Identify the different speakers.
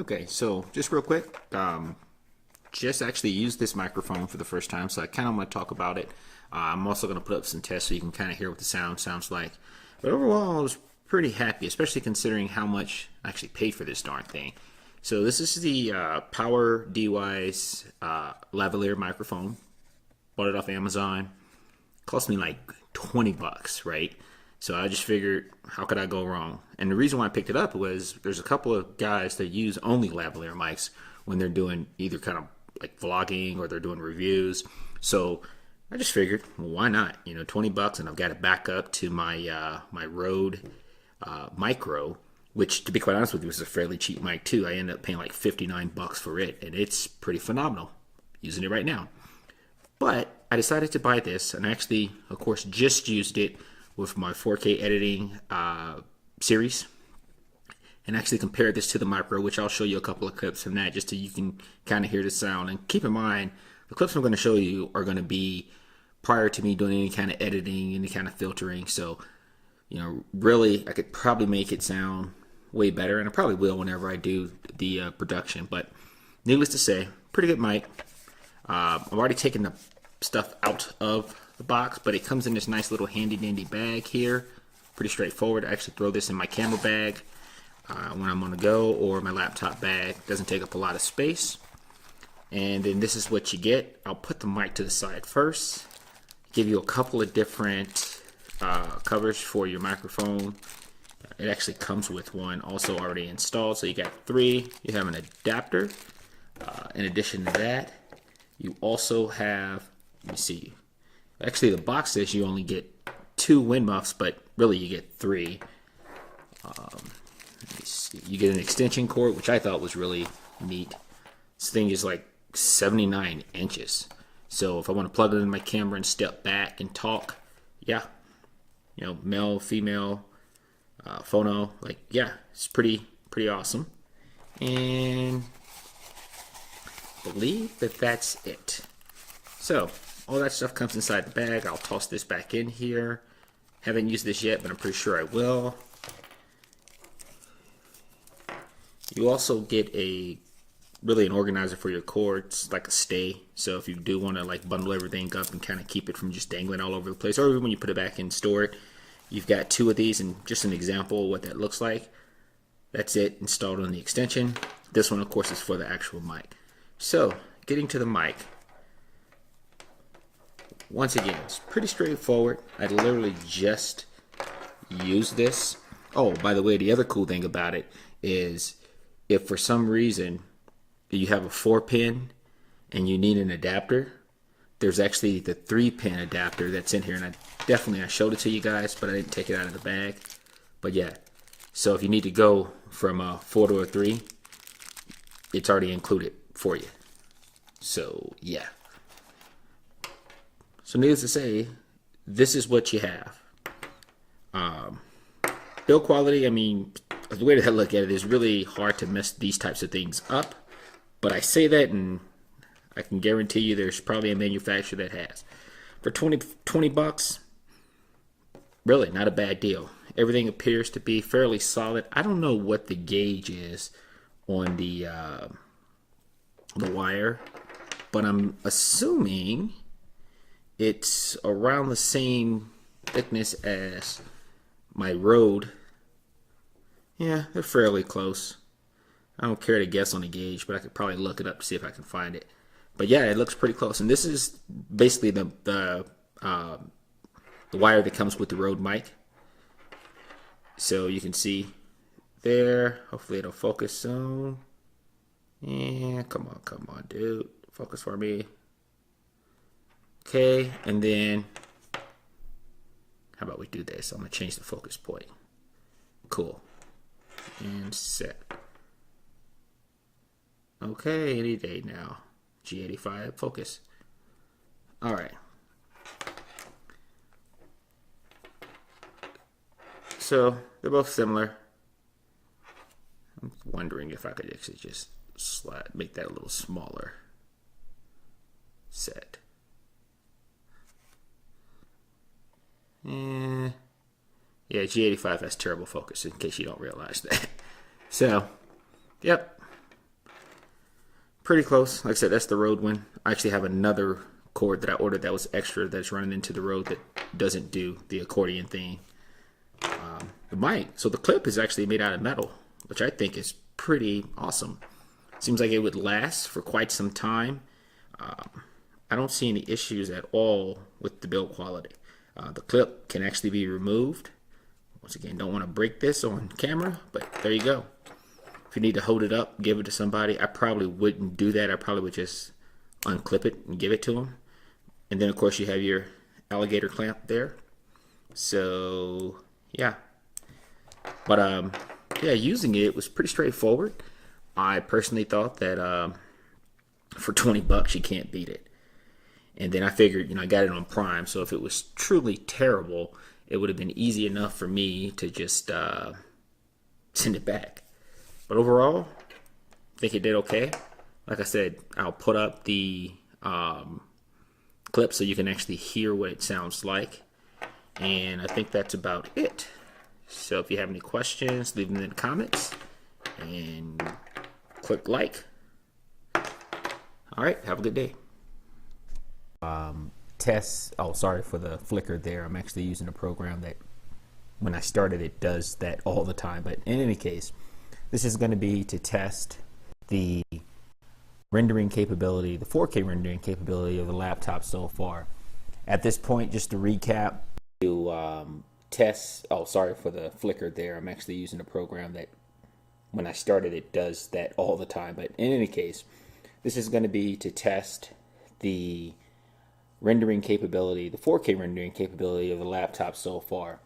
Speaker 1: Okay, so just real quick, just actually used this microphone for the first time, so I kind of want to talk about it. I'm also going to put up some tests so you can kind of hear what the sound sounds like. But overall, I was pretty happy, especially considering how much I actually paid for this darn thing. So this is the PowerDeWise lavalier microphone. Bought it off Amazon. Cost me like 20 bucks, right? So I just figured, how could I go wrong? And the reason why I picked it up was there's a couple of guys that use only lavalier mics when they're doing either kind of like vlogging or they're doing reviews. So I just figured, well, why not? 20 bucks, and I've got it back up to my my Rode Micro, which, to be quite honest with you, was a fairly cheap mic too. I ended up paying like 59 bucks for it, and it's pretty phenomenal. Using it right now. But I decided to buy this, and actually, of course, just used it with my 4K editing series, and actually compared this to the Micro, which I'll show you a couple of clips from that just so you can kind of hear the sound. And keep in mind, the clips I'm going to show you are going to be prior to me doing any kind of editing, any kind of filtering. So, really, I could probably make it sound way better, and I probably will whenever I do the production. But needless to say, pretty good mic. I've already taken the stuff out of the box, but it comes in this nice little handy dandy bag here. Pretty straightforward. I actually throw this in my camera bag when I'm on the go, or my laptop bag. Doesn't take up a lot of space. And then this is what you get. I'll put the mic to the side first. Give you a couple of different covers for your microphone. It actually comes with one also already installed. So you got 3. You have an adapter. In addition to that, you also have, let me see, actually the box says you only get 2 wind muffs, but really you get 3. Let me see. You get an extension cord, which I thought was really neat. This thing is like 79 inches. So if I want to plug it in my camera and step back and talk, yeah, male, female, phono, like, yeah, it's pretty awesome. And I believe that's it. So all that stuff comes inside the bag. I'll toss this back in here. Haven't used this yet, but I'm pretty sure I will. You also get really an organizer for your cords, like a stay. So if you do want to like bundle everything up and kind of keep it from just dangling all over the place, or even when you put it back in, store it. You've got 2 of these, and just an example of what that looks like. That's it, installed on the extension. This one, of course, is for the actual mic. So, getting to the mic. Once again, it's pretty straightforward. I literally just used this. Oh, by the way, the other cool thing about it is if for some reason you have a 4-pin and you need an adapter, there's actually the 3-pin adapter that's in here, and I showed it to you guys, but I didn't take it out of the bag. But yeah, so if you need to go from a 4 to a 3, it's already included for you. So yeah. So needless to say, this is what you have. Build quality, I mean, the way that I look at it is really hard to mess these types of things up. But I say that, and I can guarantee you there's probably a manufacturer that has. For 20 bucks, really not a bad deal. Everything appears to be fairly solid. I don't know what the gauge is on the wire, but I'm assuming it's around the same thickness as my Rode. Yeah, they're fairly close. I don't care to guess on the gauge, but I could probably look it up to see if I can find it. But yeah, it looks pretty close. And this is basically the wire that comes with the Rode mic. So you can see there. Hopefully it'll focus soon. Yeah, come on, dude. Focus for me. Okay, and then how about we do this? I'm gonna change the focus point. Cool. And set. Okay, any day now. G85 focus. All right. So they're both similar. I'm wondering if I could actually just make that a little smaller. Set. Yeah, G85 has terrible focus, in case you don't realize that. So, yep. Pretty close. Like I said, that's the Rode one. I actually have another cord that I ordered that was extra that's running into the Rode that doesn't do the accordion thing. The mic, so the clip is actually made out of metal, which I think is pretty awesome. Seems like it would last for quite some time. I don't see any issues at all with the build quality. The clip can actually be removed. Once again, don't want to break this on camera, but there you go. If you need to hold it up, give it to somebody, I probably wouldn't do that. I probably would just unclip it and give it to them. And then, of course, you have your alligator clamp there. So, yeah. But, yeah, using it was pretty straightforward. I personally thought that for 20 bucks, you can't beat it. And then I figured, I got it on Prime, so if it was truly terrible, it would have been easy enough for me to just send it back. But overall, I think it did okay. Like I said, I'll put up the clip so you can actually hear what it sounds like. And I think that's about it. So if you have any questions, leave them in the comments. And click like. All right, have a good day. Test. Oh, sorry for the flicker there. I'm actually using a program that when I started it does that all the time. But in any case, this is going to be to test the rendering capability, the 4K rendering capability of the laptop so far. At this point, just to recap, to test. Oh, sorry for the flicker there. I'm actually using a program that when I started it does that all the time. But in any case, this is going to be to test the rendering capability, the 4K rendering capability of the laptop so far.